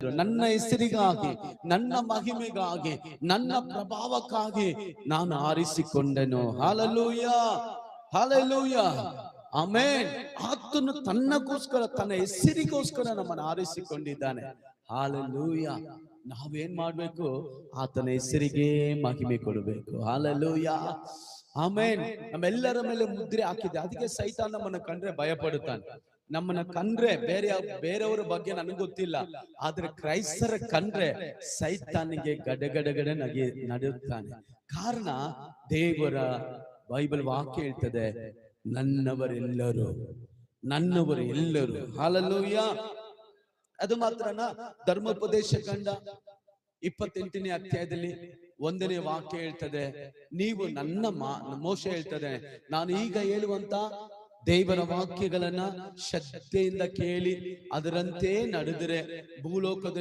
ನನ್ನ ಹೆಸರಿಗಾಗಿ, ನನ್ನ ಮಹಿಮೆಗಾಗಿ, ನನ್ನ ಪ್ರಭಾವಕ್ಕಾಗಿ ನಾನು ಆರಿಸಿಕೊಂಡೆನು. Hallelujah, hallelujah, amen. ಆತನು ತನ್ನಗೋಸ್ಕರ, ತನ್ನ ಹೆಸರಿಗೋಸ್ಕರ ನಮ್ಮನ್ನು ಆರಿಸಿಕೊಂಡಿದ್ದಾನೆ. ಹಾಲೆಲೂಯ. ನಾವೇನ್ ಮಾಡ್ಬೇಕು? ಆತನ ಹೆಸರಿಗೆ ಮಹಿಮೆ ಕೊಡಬೇಕು. Hallelujah, amen. ನಮ್ಮೆಲ್ಲರ ಮೇಲೆ ಮುದ್ರೆ ಹಾಕಿದೆ. ಅದಕ್ಕೆ ಸೈತಾನ ನಮ್ಮನ್ನ ಕಂಡ್ರೆ ಭಯ ಪಡುತ್ತಾನೆ. ನಮ್ಮನ್ನ ಕಂಡ್ರೆ ಬೇರೆಯವರ ಬಗ್ಗೆ ನನಗೆ ಗೊತ್ತಿಲ್ಲ, ಆದ್ರೆ ಕ್ರೈಸ್ತರ ಕಂಡ್ರೆ ಸೈತಾನಿಗೆ ಗಡಗಡಗಡೆ ನಡೆಯುತ್ತಾನೆ. ಕಾರಣ ದೇವರ ಬೈಬಲ್ ವಾಕ್ಯ ಹೇಳ್ತದೆ, ನನ್ನವರೆಲ್ಲರೂ, ನನ್ನವರೆಲ್ಲರೂ. ಹಾಲೆಲೂಯ. ಅದು ಮಾತ್ರನಾ? ಧರ್ಮೋಪದೇಶ ಕಂಡ 28ನೇ ಅಧ್ಯಾಯದಲ್ಲಿ 1ನೇ ವಾಕ್ಯ ಹೇಳ್ತದೆ, ನೀವು ನನ್ನ ಮೋಶೆ ಹೇಳ್ತದೆ, ನಾನು ಈಗ ಹೇಳುವಂತ ದೇವರ ವಾಕ್ಯಗಳನ್ನ ಶ್ರದ್ಧೆಯಿಂದ ಕೇಳಿ ಅದರಂತೆ ನಡೆದರೆ ಭೂಲೋಕದಲ್ಲಿ